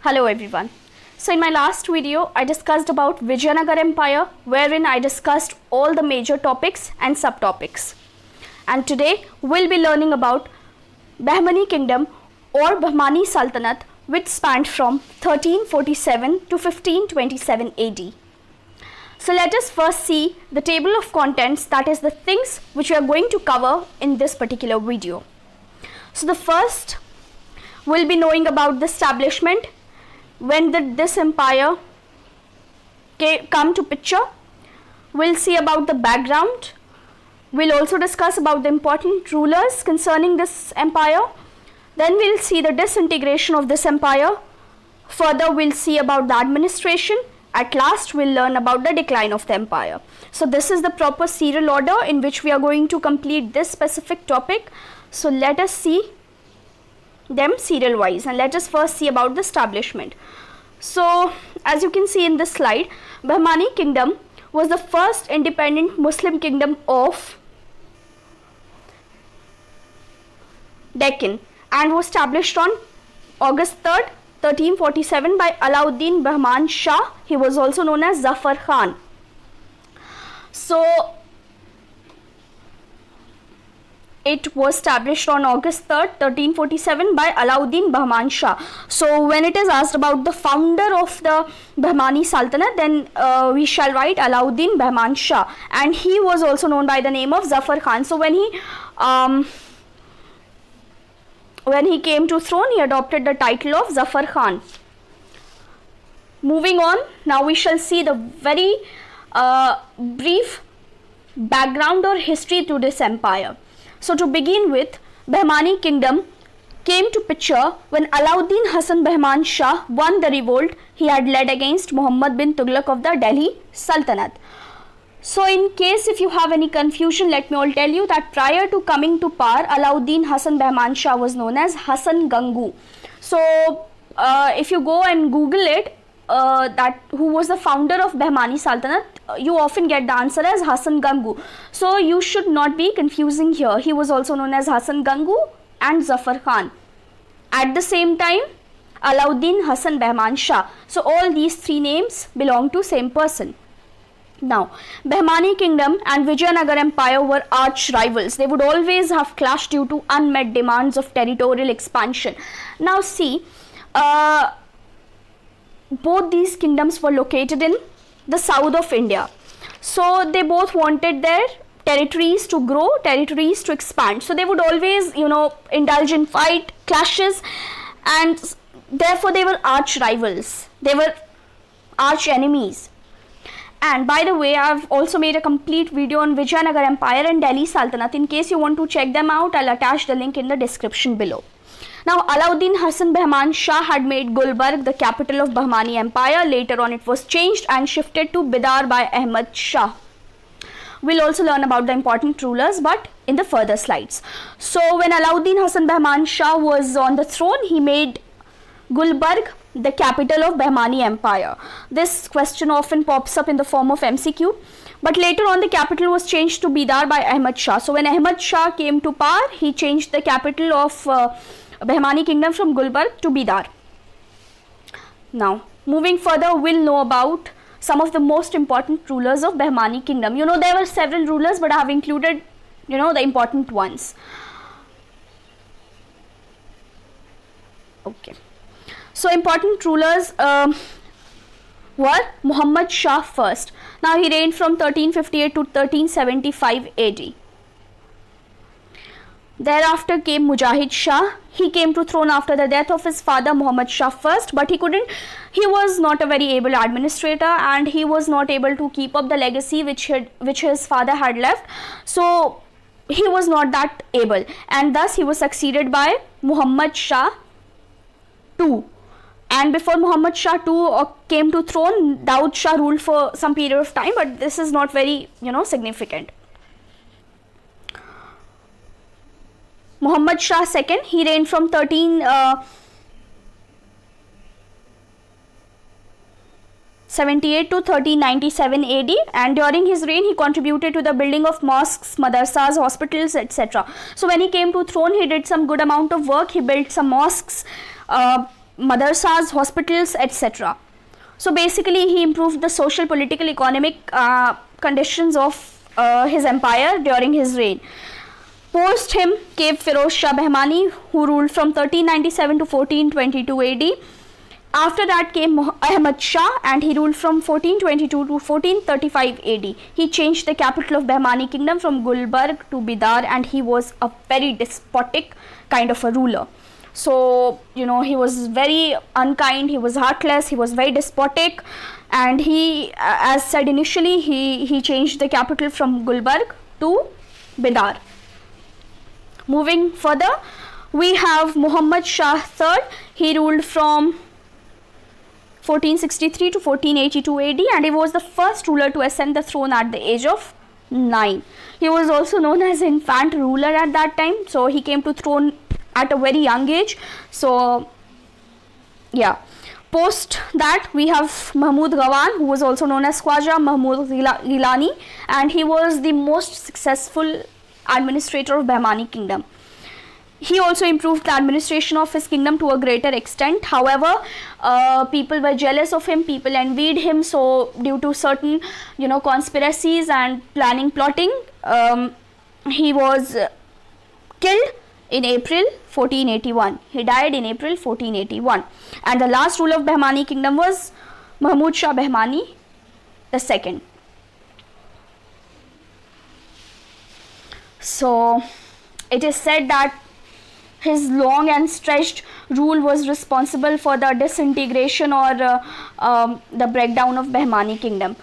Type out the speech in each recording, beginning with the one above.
Hello everyone. So in my last video I discussed about Vijayanagar Empire, wherein I discussed all the major topics and subtopics. And today we'll be learning about Bahmani Kingdom or Bahmani Sultanate, which spanned from 1347 to 1527 AD. So let us first see the table of contents, that is the things which we are going to cover in this particular video. So the first, we'll be knowing about the establishment. When did this empire come to picture? We'll see about the background. We'll also discuss about the important rulers concerning this empire. Then we'll see the disintegration of this empire. Further, we'll see about the administration. At last, we'll learn about the decline of the empire. So this is the proper serial order in which we are going to complete this specific topic. So let us see them serial wise, and let us first see about the establishment. So as you can see in this slide, Bahmani Kingdom was the first independent Muslim kingdom of Deccan and was established on August 3rd, 1347 by Alauddin Bahman Shah. He was also known as Zafar Khan. So it was established on August 3rd, 1347 by Alauddin Bahman Shah. So when it is asked about the founder of the Bahmani Sultanate, then we shall write Alauddin Bahman Shah, and he was also known by the name of Zafar Khan. So when he came to throne, he adopted the title of Zafar Khan. Moving on, now we shall see the very brief background or history to this empire. So to begin with, Bahmani Kingdom came to picture when Alauddin Hasan Bahman Shah won the revolt he had led against Muhammad bin Tughlaq of the Delhi Sultanate. So in case if you have any confusion, let me all tell you that prior to coming to power, Alauddin Hasan Bahman Shah was known as Hasan Gangu. So if you go and Google it, that who was the founder of Bahmani Sultanate, you often get the answer as Hasan Gangu. So you should not be confusing here. He was also known as Hasan Gangu and Zafar Khan. At the same time, Alauddin Hasan Bahman Shah. So all these three names belong to same person. Now, Bahmani Kingdom and Vijayanagar Empire were arch rivals. They would always have clashed due to unmet demands of territorial expansion. Now see, both these kingdoms were located in the south of India. So they both wanted their territories to grow, territories to expand. So they would always, indulge in fight, clashes, and therefore they were arch rivals. They were arch enemies. And by the way, I've also made a complete video on Vijayanagar Empire and Delhi Sultanate. In case you want to check them out, I'll attach the link in the description below. Now, Alauddin Hasan Bahman Shah had made Gulbarg the capital of Bahmani Empire. Later on, it was changed and shifted to Bidar by Ahmad Shah. We'll also learn about the important rulers, but in the further slides. So, when Alauddin Hasan Bahman Shah was on the throne, he made Gulbarg the capital of Bahmani Empire. This question often pops up in the form of MCQ. But later on, the capital was changed to Bidar by Ahmad Shah. So, when Ahmad Shah came to power, he changed the capital of Bahmani Kingdom from Gulbarg to Bidar. Now, moving further, we'll know about some of the most important rulers of Bahmani Kingdom. There were several rulers, but I have included, the important ones. Okay. So, important rulers were Muhammad Shah first. Now, he reigned from 1358 to 1375 AD. Thereafter came Mujahid Shah. He came to throne after the death of his father Muhammad Shah first, but he was not a very able administrator, and he was not able to keep up the legacy which his father had left. So he was not that able, and thus he was succeeded by Muhammad Shah II. And before Muhammad Shah II came to throne, Daud Shah ruled for some period of time, but this is not very, significant. Muhammad Shah II, he reigned from 1378 to 1397 AD, and during his reign he contributed to the building of mosques, madrasas, hospitals, etc. So when he came to throne, he did some good amount of work. He built some mosques, madrasas, hospitals, etc. So basically he improved the social, political, economic conditions of his empire during his reign. Post him came Firoz Shah Bahmani, who ruled from 1397 to 1422 AD. After that came Ahmad Shah, and he ruled from 1422 to 1435 AD. He changed the capital of Bahmani kingdom from Gulbarg to Bidar, and he was a very despotic kind of a ruler. So, he was very unkind, he was heartless, he was very despotic, and he, as said initially, he changed the capital from Gulbarg to Bidar. Moving further, we have Muhammad Shah III. He ruled from 1463 to 1482 AD, and he was the first ruler to ascend the throne at the age of 9. He was also known as infant ruler at that time, so he came to throne at a very young age. So yeah, post that we have Mahmud Gawan, who was also known as Khwaja Mahmud Gilani, and he was the most successful administrator of Bahmani kingdom. He also improved the administration of his kingdom to a greater extent. However, people were jealous of him, people envied him, so due to certain conspiracies and plotting, he was killed in April 1481. He died in April 1481, and the last ruler of Bahmani kingdom was Mahmud Shah Bahmani II. So it is said that his long and stretched rule was responsible for the disintegration or the breakdown of Bahmani kingdom.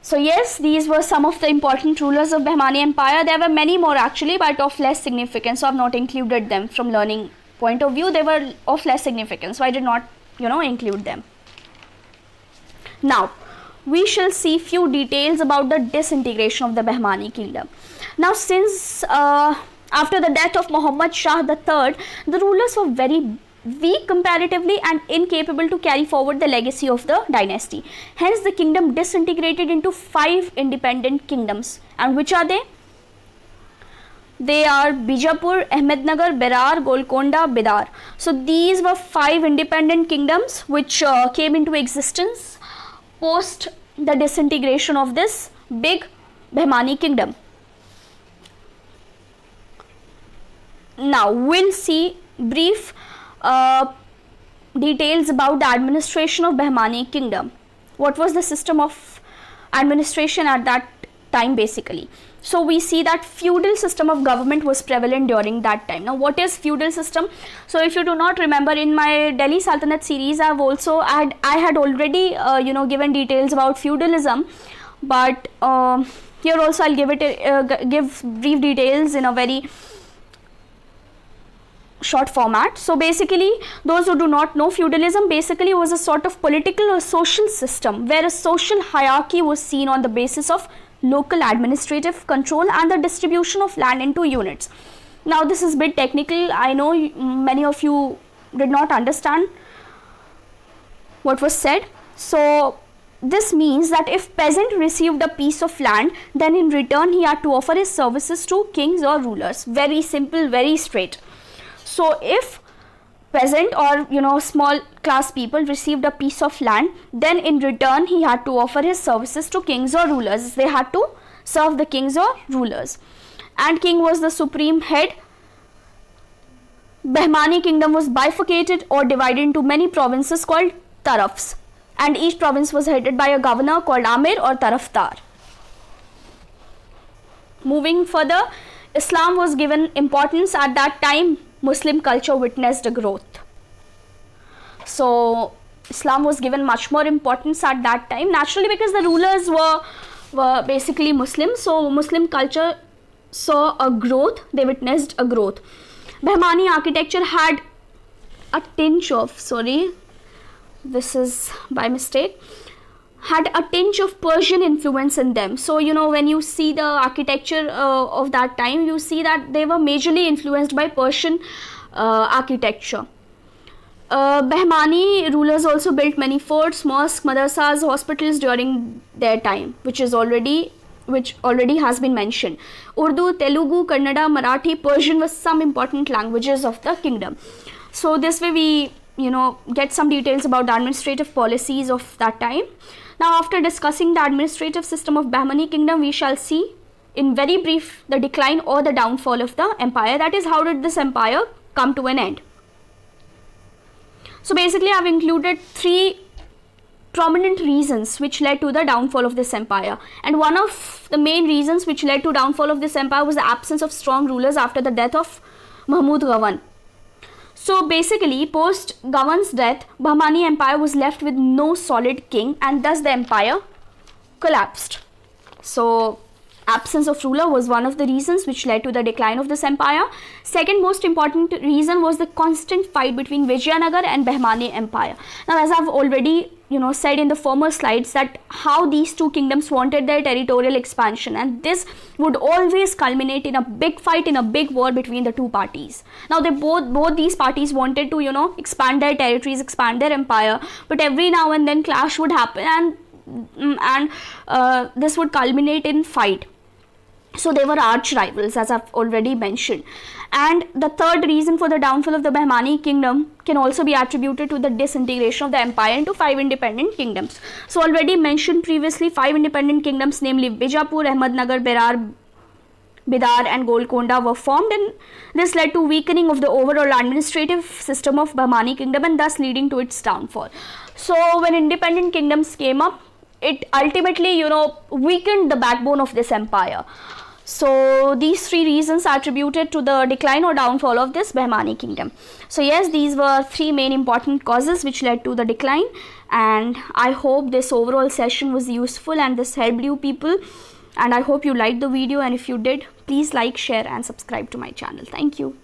So yes, these were some of the important rulers of Bahmani Empire. There were many more actually, but of less significance, so I have not included them. From learning point of view, they were of less significance, so I did not include them. Now we shall see few details about the disintegration of the Bahmani kingdom. Now, since after the death of Muhammad Shah III, the rulers were very weak comparatively and incapable to carry forward the legacy of the dynasty. Hence, the kingdom disintegrated into 5 independent kingdoms. And which are they? They are Bijapur, Ahmednagar, Berar, Golconda, Bidar. So these were 5 independent kingdoms which came into existence post the disintegration of this big Bahmani kingdom. Now we'll see brief details about the administration of Bahmani kingdom. What was the system of administration at that time basically? So we see that feudal system of government was prevalent during that time. Now what is feudal system? So if you do not remember, in my Delhi Sultanate series I had already given details about feudalism, but here also I'll give brief details in a very short format. So basically, those who do not know, feudalism basically was a sort of political or social system where a social hierarchy was seen on the basis of local administrative control and the distribution of land into units. Now this is a bit technical. I know many of you did not understand what was said. So this means that if peasant received a piece of land, then in return he had to offer his services to kings or rulers. Very simple, very straight. So if peasant or small class people received a piece of land, then in return he had to offer his services to kings or rulers. They had to serve the kings or rulers, and king was the supreme head. Bahmani kingdom was bifurcated or divided into many provinces called tarafs, and each province was headed by a governor called Amir or Taraftar. Moving further, Islam was given importance at that time. Muslim culture witnessed a growth. So Islam was given much more importance at that time, naturally because the rulers were basically Muslims. So Muslim culture saw a growth, they witnessed a growth. Bahmani architecture had a tinge of, this is by mistake, had a tinge of Persian influence in them. So when you see the architecture of that time, you see that they were majorly influenced by Persian architecture. Bahmani rulers also built many forts, mosques, madrasas, hospitals during their time, which already has been mentioned. Urdu, Telugu, Kannada, Marathi, Persian were some important languages of the kingdom. So this way we get some details about the administrative policies of that time. Now, after discussing the administrative system of Bahmani kingdom, we shall see in very brief the decline or the downfall of the empire. That is, how did this empire come to an end? So basically, I have included 3 prominent reasons which led to the downfall of this empire, and one of the main reasons which led to downfall of this empire was the absence of strong rulers after the death of Mahmud Gawan. So basically, post Gawan's death, Bahmani empire was left with no solid king, and thus the empire collapsed. So absence of ruler was one of the reasons which led to the decline of this empire. Second most important reason was the constant fight between Vijayanagar and Bahmani empire. Now, as I've already said in the former slides, that how these two kingdoms wanted their territorial expansion, and this would always culminate in a big fight, in a big war between the two parties. Now, they both these parties wanted to expand their territories, expand their empire, but every now and then clash would happen, and this would culminate in fight. So they were arch rivals, as I've already mentioned. And the third reason for the downfall of the Bahmani kingdom can also be attributed to the disintegration of the empire into 5 independent kingdoms. So already mentioned previously, 5 independent kingdoms, namely Bijapur, Ahmednagar, Berar, Bidar and Golconda were formed, and this led to weakening of the overall administrative system of Bahmani kingdom, and thus leading to its downfall. So when independent kingdoms came up, it ultimately weakened the backbone of this empire. So these 3 reasons are attributed to the decline or downfall of this Bahmani kingdom. So yes, these were 3 main important causes which led to the decline, and I hope this overall session was useful and this helped you people, and I hope you liked the video, and if you did, please like, share and subscribe to my channel. Thank you.